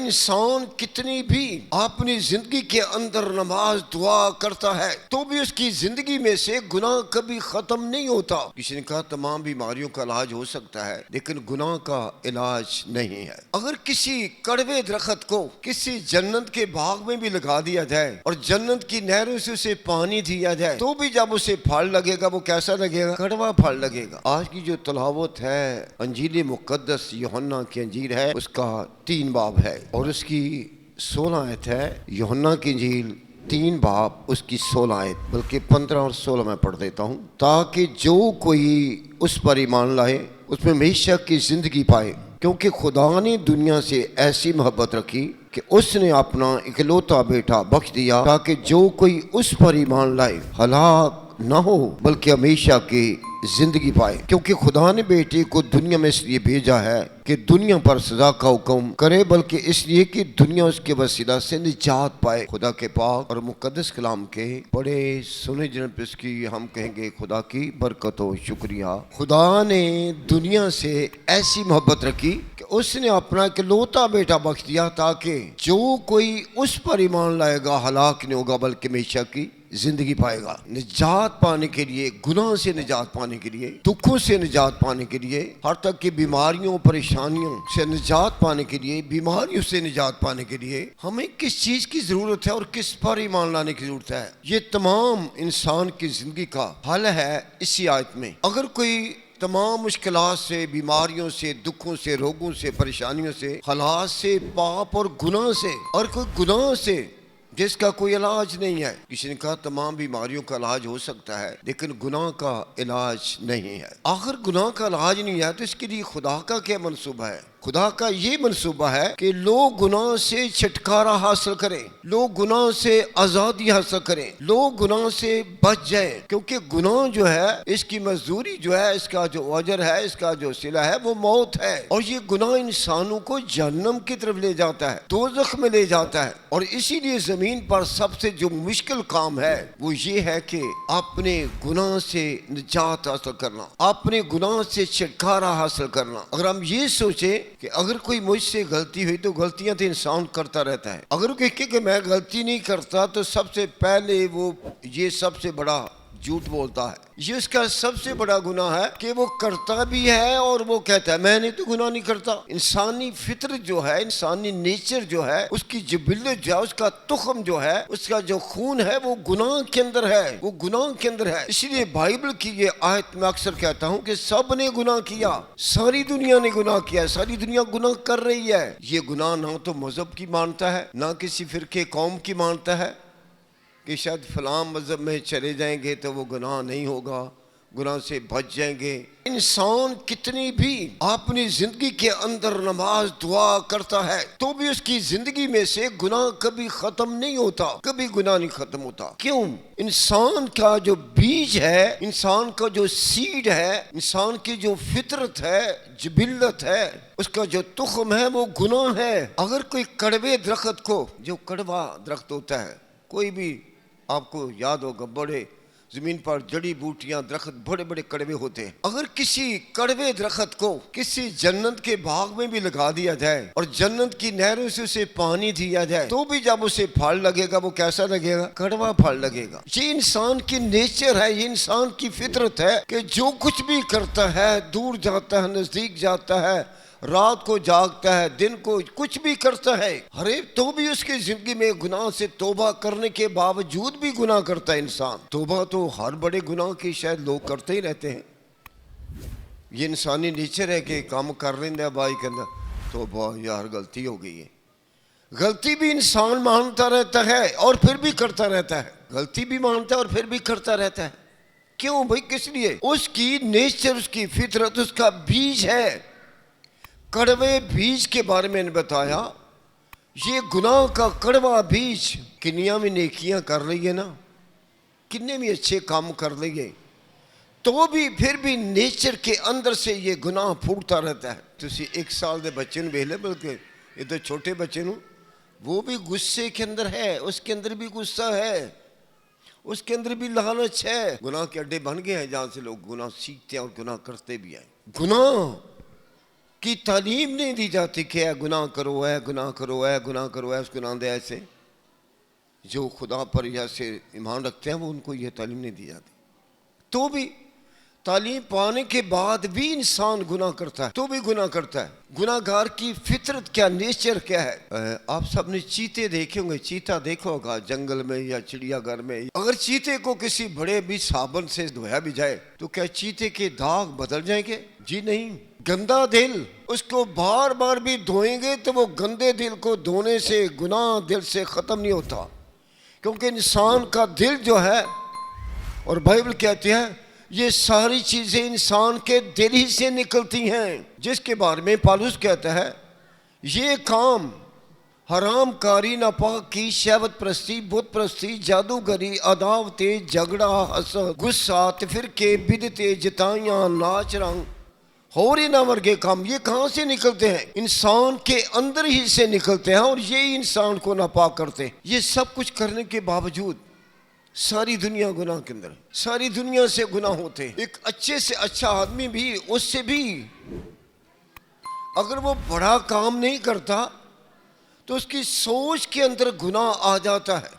انسان کتنی بھی اپنی زندگی کے اندر نماز دعا کرتا ہے تو بھی اس کی زندگی میں سے گناہ کبھی ختم نہیں ہوتا. کسی نے کہا تمام بیماریوں کا علاج ہو سکتا ہے لیکن گناہ کا علاج نہیں ہے. اگر کسی کڑوے درخت کو کسی جنت کے باغ میں بھی لگا دیا جائے اور جنت کی نہروں سے اسے پانی دیا جائے تو بھی جب اسے پھل لگے گا وہ کیسا لگے گا؟ کڑوا پھل لگے گا. آج کی جو تلاوت ہے انجیل مقدس یوحنا کی انجیل ہے، اس کا 3 باب ہے اور اس کی 16 آیت ہے. یوحنا کی انجیل 3 باب اس کی 16 آیت، بلکہ 15 اور 16 میں پڑھ دیتا ہوں. تاکہ جو کوئی اس پر ایمان لائے اس میں ہمیشہ کی زندگی پائے، کیونکہ خدا نے دنیا سے ایسی محبت رکھی کہ اس نے اپنا اکلوتا بیٹا بخش دیا تاکہ جو کوئی اس پر ایمان لائے ہلاک نہ ہو بلکہ ہمیشہ کی زندگی پائے. کیونکہ خدا نے بیٹے کو دنیا میں اس لیے بھیجا ہے کہ دنیا پر سزا کا حکم کرے، بلکہ اس لیے کہ دنیا اس کے وسیلہ سے نجات پائے. خدا کے پاک اور مقدس کلام کے بڑے سنے جناب اس کی ہم کہیں گے خدا کی برکت و شکریہ. خدا نے دنیا سے ایسی محبت رکھی کہ اس نے اپنا اکلوتا بیٹا بخش دیا تاکہ جو کوئی اس پر ایمان لائے گا ہلاک نہیں ہوگا بلکہ ہمیشہ کی زندگی پائے گا. نجات پانے کے لیے، گناہ سے نجات پانے کے لیے، دکھوں سے نجات پانے کے لیے، ہر تک کی بیماریوں پریشانیوں سے نجات پانے کے لیے، بیماریوں سے نجات پانے کے لیے ہمیں کس چیز کی ضرورت ہے اور کس پر ایمان لانے کی ضرورت ہے؟ یہ تمام انسان کی زندگی کا حل ہے اسی آیت میں. اگر کوئی تمام مشکلات سے، بیماریوں سے، دکھوں سے، روگوں سے، پریشانیوں سے، حالات سے، پاپ اور گناہ سے، اور کوئی گناہ سے جس کا کوئی علاج نہیں ہے. کسی نے کہا تمام بیماریوں کا علاج ہو سکتا ہے لیکن گناہ کا علاج نہیں ہے. آخر گناہ کا علاج نہیں ہے تو اس کے لیے خدا کا کیا منصوبہ ہے؟ خدا کا یہ منصوبہ ہے کہ لوگ گناہ سے چھٹکارا حاصل کریں، لوگ گناہ سے آزادی حاصل کریں، لوگ گناہ سے بچ جائیں. کیونکہ گناہ جو ہے اس کی مزدوری جو ہے، اس کا جو اجر ہے، اس کا جو صلہ ہے وہ موت ہے. اور یہ گناہ انسانوں کو جہنم کی طرف لے جاتا ہے، دوزخ میں لے جاتا ہے. اور اسی لیے زمین پر سب سے جو مشکل کام ہے وہ یہ ہے کہ اپنے گناہ سے نجات حاصل کرنا، اپنے گناہ سے چھٹکارا حاصل کرنا. اگر ہم یہ سوچیں کہ اگر کوئی مجھ سے غلطی ہوئی تو غلطیاں تو انسان کرتا رہتا ہے، اگر کوئی کہے کہ میں غلطی نہیں کرتا تو سب سے پہلے وہ یہ سب سے بڑا جھوٹ بولتا ہے. یہ اس کا سب سے بڑا گناہ ہے کہ وہ کرتا بھی ہے اور وہ کہتا ہے میں نے تو گناہ نہیں کرتا. انسانی فطرت جو ہے، انسانی نیچر جو ہے، اس کی جبلت جو ہے، اس کا تخم جو ہے، اس کا جو خون ہے وہ گناہ کے اندر ہے، وہ گناہ کے اندر ہے. اسی لیے بائبل کی یہ آیت میں اکثر کہتا ہوں کہ سب نے گناہ کیا، ساری دنیا نے گناہ کیا ہے، ساری دنیا گناہ کر رہی ہے. یہ گناہ نہ تو مذہب کی مانتا ہے، نہ کسی فرقے قوم کی مانتا ہے کہ شاید فلاں مذہب میں چلے جائیں گے تو وہ گناہ نہیں ہوگا، گناہ سے بچ جائیں گے. انسان کتنی بھی اپنی زندگی کے اندر نماز دعا کرتا ہے تو بھی اس کی زندگی میں سے گناہ کبھی ختم نہیں ہوتا، کبھی گناہ نہیں ختم ہوتا. کیوں؟ انسان کا جو بیج ہے، انسان کا جو سیڈ ہے، انسان کی جو فطرت ہے، جبلت ہے، اس کا جو تخم ہے وہ گناہ ہے. اگر کوئی کڑوے درخت کو، جو کڑوا درخت ہوتا ہے، کوئی بھی آپ کو یاد ہوگا بڑے زمین پر جڑی بوٹیاں درخت بڑے بڑے کڑوے ہوتے ہیں، اگر کسی کڑوے درخت کو کسی جنت کے باغ میں بھی لگا دیا جائے اور جنت کی نہروں سے اسے پانی دیا جائے تو بھی جب اسے پھل لگے گا وہ کیسا لگے گا؟ کڑوا پھل لگے گا. یہ انسان کی نیچر ہے، یہ انسان کی فطرت ہے کہ جو کچھ بھی کرتا ہے، دور جاتا ہے، نزدیک جاتا ہے، رات کو جاگتا ہے، دن کو کچھ بھی کرتا ہے، ارے تو بھی اس کی زندگی میں گناہ سے توبہ کرنے کے باوجود بھی گناہ کرتا ہے انسان. توبہ تو ہر بڑے گناہ کی شاید لوگ کرتے ہی رہتے ہیں. یہ انسانی نیچر ہے کہ کام کر رہے ہیں بھائی کرنا توبہ یار غلطی ہو گئی ہے. غلطی بھی انسان مانتا رہتا ہے اور پھر بھی کرتا رہتا ہے، غلطی بھی مانتا ہے اور پھر بھی کرتا رہتا ہے. کیوں بھائی؟ کس لیے؟ اس کی نیچر، اس کی فطرت، اس کا بیج ہے. کڑوے بیج کے بارے میں نے بتایا، یہ گناہ کا کڑوا بیج کنیا میں نیکیاں کر رہی ہے نا، کتنے بھی اچھے کام کر رہی ہے تو بھی پھر بھی نیچر کے اندر سے یہ گناہ پھوٹتا رہتا ہے. تسی 1 سال دے بچے نو ویکھ لے، بلکہ یہ تو چھوٹے بچے نو، وہ بھی غصے کے اندر ہے، اس کے اندر بھی غصہ ہے، اس کے اندر بھی لالچ ہے. گناہ کے اڈے بن گئے ہیں جہاں سے لوگ گناہ سیکھتے ہیں اور گناہ کرتے بھی ہیں. گناہ کی تعلیم نہیں دی جاتی کہ اے گناہ کرو، اے گناہ کرو، اے گناہ کرو، اس گناہ دے ایسے. جو خدا پر ایسے ایمان رکھتے ہیں وہ ان کو یہ تعلیم نہیں دی جاتی. تو بھی تعلیم پانے کے بعد بھی انسان گناہ کرتا ہے، تو بھی گناہ کرتا ہے. گناہ گار کی فطرت کیا، نیچر کیا ہے؟ آپ سب نے چیتے دیکھے ہوں گے، چیتا دیکھا ہوگا جنگل میں یا چڑیا گھر میں. اگر چیتے کو کسی بڑے بھی صابن سے دھویا بھی جائے تو کیا چیتے کے داغ بدل جائیں گے؟ جی نہیں. گندا دل، اس کو بار بار بھی دھوئیں گے تو وہ گندے دل کو دھونے سے گناہ دل سے ختم نہیں ہوتا. کیونکہ انسان کا دل جو ہے، اور بائبل کہتی ہے یہ ساری چیزیں انسان کے دل ہی سے نکلتی ہیں، جس کے بارے میں پالوس کہتا ہے یہ کام حرام کاری، ناپاکی، شہوت پرستی، بت پرستی، جادوگری، عداوتیں، جھگڑا، حسد، غصہ، فرقے، بدعتیں، جتائیاں، ناچ رنگ اور ہی نامور کے کام، یہ کہاں سے نکلتے ہیں؟ انسان کے اندر ہی سے نکلتے ہیں، اور یہی انسان کو ناپاک کرتے ہیں. یہ سب کچھ کرنے کے باوجود ساری دنیا گناہ کے اندر، ساری دنیا سے گناہ ہوتے ہیں. ایک اچھے سے اچھا آدمی بھی، اس سے بھی اگر وہ بڑا کام نہیں کرتا تو اس کی سوچ کے اندر گناہ آ جاتا ہے.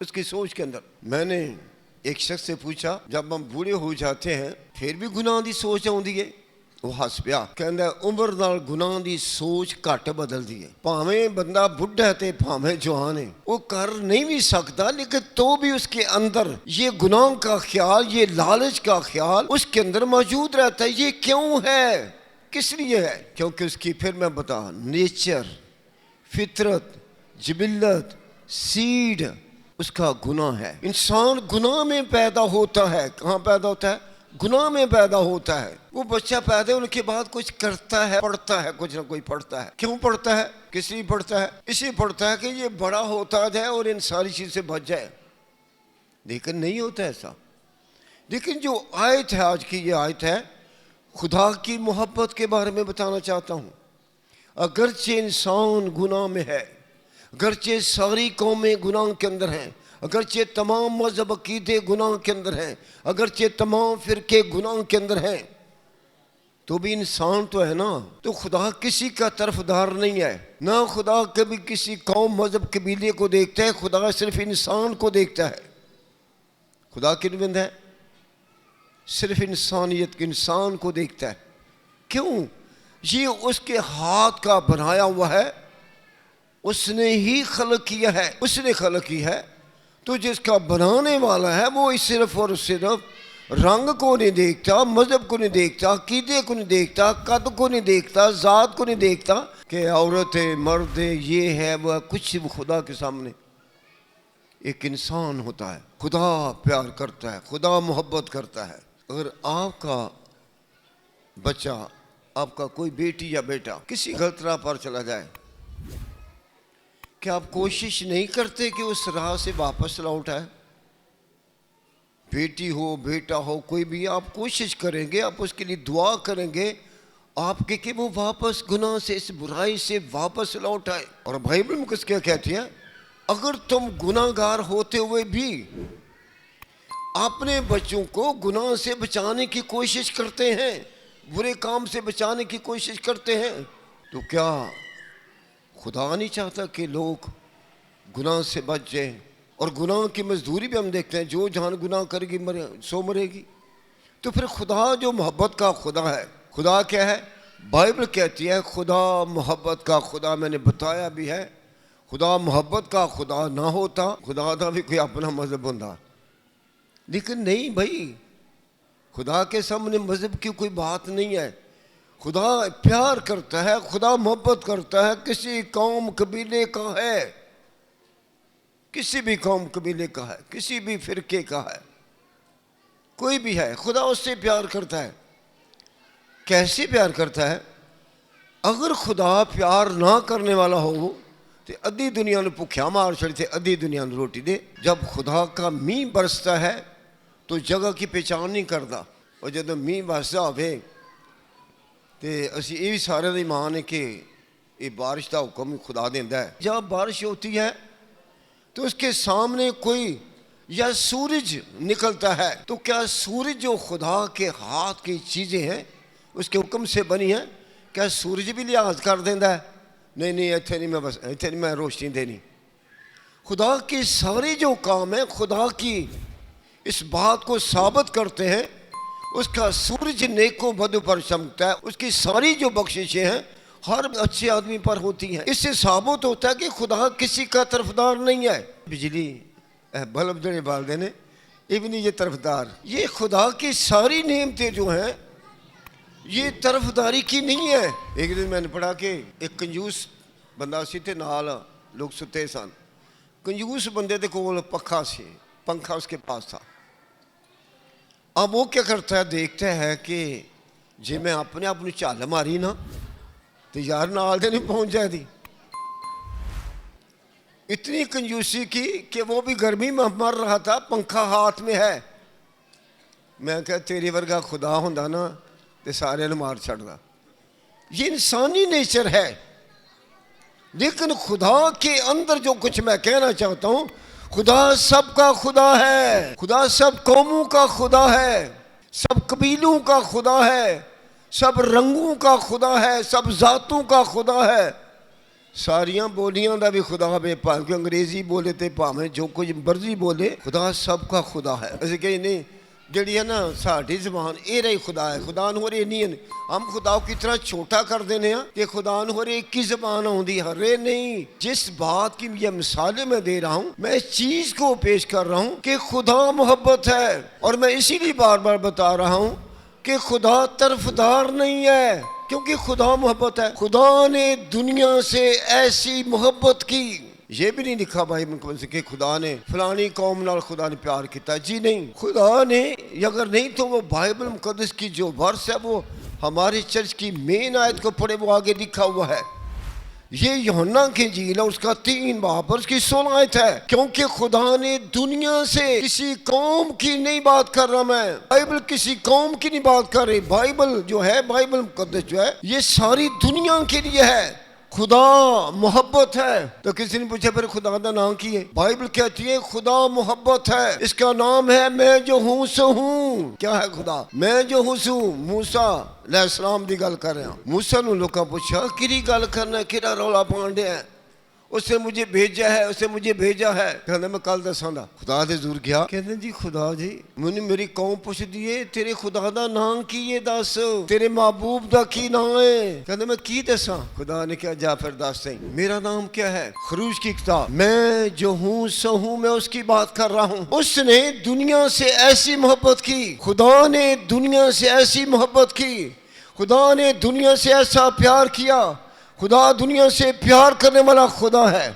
اس کی سوچ کے اندر. میں نے ایک شخص سے پوچھا جب ہم بوڑھے ہو جاتے ہیں پھر بھی گناہ دی سوچ آتی ہے؟ وہ ہس پیا، کہندا عمر نال گناہ دی سوچ گھٹ بدل دی ہے. بھاویں بندہ بڈھا ہے بھاویں جوان ہے، وہ کر نہیں بھی سکتا، لیکن تو بھی اس کے اندر یہ گناہ کا خیال، یہ لالچ کا خیال اس کے اندر موجود رہتا ہے. یہ کیوں ہے؟ کس لیے ہے؟ کیونکہ اس کی پھر میں بتا نیچر، فطرت، جبلت، سیڈ اس کا گناہ ہے. انسان گناہ میں پیدا ہوتا ہے. کہاں پیدا ہوتا ہے؟ گناہ میں پیدا ہوتا ہے. وہ بچہ پیدا ہونے کے بعد کچھ کرتا ہے، پڑھتا ہے، کچھ نہ کوئی پڑھتا ہے. کیوں پڑھتا ہے؟ کس لیے پڑھتا ہے؟ اس لیے پڑھتا ہے کہ یہ بڑا ہوتا جائے اور ان ساری چیز سے بچ جائے. لیکن نہیں ہوتا ایسا. لیکن جو آیت ہے، آج کی یہ آیت ہے، خدا کی محبت کے بارے میں بتانا چاہتا ہوں. اگرچہ انسان گناہ میں ہے، اگرچہ ساری قومیں گناہ کے اندر ہیں، اگرچہ تمام مذہب عقیدے گناہ کے اندر ہیں، اگرچہ تمام فرقے گناہ کے اندر ہیں، تو بھی انسان تو ہے نا. تو خدا کسی کا طرفدار نہیں ہے، نہ خدا کبھی کسی قوم، مذہب، قبیلے کو دیکھتا ہے. خدا صرف انسان کو دیکھتا ہے. خدا کی نمائندہ ہے، صرف انسانیت کے انسان کو دیکھتا ہے. کیوں؟ یہ اس کے ہاتھ کا بنایا ہوا ہے، اس نے ہی خلق کیا ہے. اس نے خلق کی ہے تو جس کا بنانے والا ہے وہ صرف اور صرف رنگ کو نہیں دیکھتا، مذہب کو نہیں دیکھتا، عقیدے کو نہیں دیکھتا، قد کو نہیں دیکھتا، ذات کو نہیں دیکھتا کہ عورت ہے، مرد ہے، یہ ہے وہ کچھ. خدا کے سامنے ایک انسان ہوتا ہے. خدا پیار کرتا ہے، خدا محبت کرتا ہے. اگر آپ کا بچہ، آپ کا کوئی بیٹی یا بیٹا کسی غلط راہ پر چلا جائے، کیا آپ کوشش نہیں کرتے کہ اس راہ سے واپس لوٹائے؟ بیٹی ہو، بیٹا ہو، کوئی بھی، آپ کوشش کریں گے، آپ اس کے لیے دعا کریں گے آپ کے کہ وہ واپس گناہ سے، اس برائی سے واپس لوٹ آئے. اور بائبل مقدس کیا کہتی ہے؟ اگر تم گناہ گار ہوتے ہوئے بھی اپنے بچوں کو گناہ سے بچانے کی کوشش کرتے ہیں، برے کام سے بچانے کی کوشش کرتے ہیں، تو کیا خدا نہیں چاہتا کہ لوگ گناہ سے بچ جائیں؟ اور گناہ کی مزدوری بھی ہم دیکھتے ہیں، جو جان گناہ کرے گی سو مرے گی. تو پھر خدا جو محبت کا خدا ہے، خدا کیا ہے؟ بائبل کہتی ہے خدا محبت کا خدا. میں نے بتایا بھی ہے، خدا محبت کا خدا نہ ہوتا، خدا کا بھی کوئی اپنا مذہب ہوتا. لیکن نہیں بھائی، خدا کے سامنے مذہب کی کوئی بات نہیں ہے. خدا پیار کرتا ہے، خدا محبت کرتا ہے. کسی قوم قبیلے کا ہے، کسی بھی قوم قبیلے کا ہے، کسی بھی فرقے کا ہے، کوئی بھی ہے، خدا اس سے پیار کرتا ہے. کیسے پیار کرتا ہے؟ اگر خدا پیار نہ کرنے والا ہو تو ادھی دنیا نے بھکھیا مار چھڑتے، ادھی دنیا نے روٹی دے. جب خدا کا مینہ برستا ہے تو جگہ کی پہچان نہیں کرتا. اور جب مینہ برستا ہوئے تو اسی یہ بھی سارے دی مان ہے کہ یہ بارش کا حکم خدا دیتا ہے. جب بارش ہوتی ہے تو اس کے سامنے کوئی یا سورج نکلتا ہے، تو کیا سورج جو خدا کے ہاتھ کی چیزیں ہیں، اس کے حکم سے بنی ہیں؟ کیا سورج بھی لحاظ کر دینا ہے؟ نہیں ایتھے نہیں، میں بس ایتھے نہیں، میں روشنی دینی۔ خدا کے سارے جو کام ہیں خدا کی اس بات کو ثابت کرتے ہیں، اس کا سورج نیکوں بدوں پر چمکتا ہے، اس کی ساری جو بخششیں ہیں ہر اچھے آدمی پر ہوتی ہیں۔ اس سے ثابت ہوتا ہے کہ خدا کسی کا طرفدار نہیں ہے۔ بجلی بلب جڑے بال دینے یہ بھی نہیں یہ طرفدار، یہ خدا کی ساری نعمتیں جو ہیں یہ طرفداری کی نہیں ہے۔ ایک دن میں نے پڑھا کہ ایک کنجوس بندہ سی تے نال لوگ ستے سن، کنجوس بندے دے کول پنکھا اس کے پاس تھا۔ اب وہ کیا کرتا ہے، دیکھتا ہے کہ جی میں اپنی چال ماری نا تو یار نال دے نہیں پہنچ جائے دی۔ اتنی کنجوسی کی کہ وہ بھی گرمی میں مر رہا تھا، پنکھا ہاتھ میں ہے۔ میں کہا تیری ورگا خدا ہوندا نا تے سارے نے مار چھڑدا۔ یہ انسانی نیچر ہے، لیکن خدا کے اندر جو کچھ میں کہنا چاہتا ہوں، خدا سب کا خدا ہے، خدا سب قوموں کا خدا ہے، سب قبیلوں کا خدا ہے، سب رنگوں کا خدا ہے، سب ذاتوں کا خدا ہے، ساریاں بولیاں دا بھی خدا بے پاک انگریزی بولے تے پاویں جو کچھ مرضی بولے، خدا سب کا خدا ہے۔ ایسے کہ نہیں جڑی ہے نا ساڈی زبان اے رہی خدا ہے، خدا نو رے نہیں ہے، ہم خدا کو اتنا چھوٹا کر دینے ہیں کہ خدا نو رے کی زبان ہوندی ہے، رے نہیں۔ جس بات کی یہ مثالیں میں دے رہا ہوں، میں اس چیز کو پیش کر رہا ہوں کہ خدا محبت ہے، اور میں اسی لیے بار بار بتا رہا ہوں کہ خدا طرفدار نہیں ہے، کیونکہ خدا محبت ہے۔ خدا نے دنیا سے ایسی محبت کی، یہ بھی نہیں لکھا بھائی من سے کہ خدا نے فلانی قوم نال خدا نے پیار کیتا، جی نہیں، خدا نے اگر نہیں تو وہ بائبل مقدس کی جو ورس ہے وہ ہماری چرچ کی مین آیت کو پڑھے، وہ آگے لکھا ہوا ہے۔ یہ یوحنا کی انجیل ہے، اس کا 3 باب پر اس کی 16 آیت ہے، کیونکہ خدا نے دنیا سے کسی قوم کی نہیں بات کر رہا، میں بائبل کسی قوم کی نہیں بات کر رہی، بائبل جو ہے بائبل مقدس جو ہے یہ ساری دنیا کے لیے ہے۔ خدا محبت ہے، تو کسی نے پوچھا پھر خدا کا نام کی ہے؟ بائبل کہتی ہے خدا محبت ہے، اس کا نام ہے میں جو ہوں سو ہوں۔ کیا ہے خدا؟ میں جو ہوں سو۔ موسیٰ علیہ السلام دی گل کر رہے ہیں، موسیٰ نے لوگوں پوچھا کیڑی گل کرنا، کیڑا رولا پاندے ہیں، اس نے مجھے بھیجا ہے، اس نے مجھے بھیجا ہے۔ کہنے میں کل دساں گا، خدا دے زور گیا، کہنے جی خدا جی منی میری قوم پوچھ دیے تیرے خدا دا نام کی ہے، دس تیرے محبوب دا کی نام ہے؟ کہنے میں کی دساں؟ خدا نے کہا جا پھر دس دیں، میرا نام کیا ہے؟ خروج کی کتاب میں جو ہوں سو ہوں، میں اس کی بات کر رہا ہوں۔ اس نے دنیا سے ایسی محبت کی، خدا نے دنیا سے ایسی محبت کی، خدا نے دنیا سے ایسا پیار کیا، خدا دنیا سے پیار کرنے والا خدا ہے۔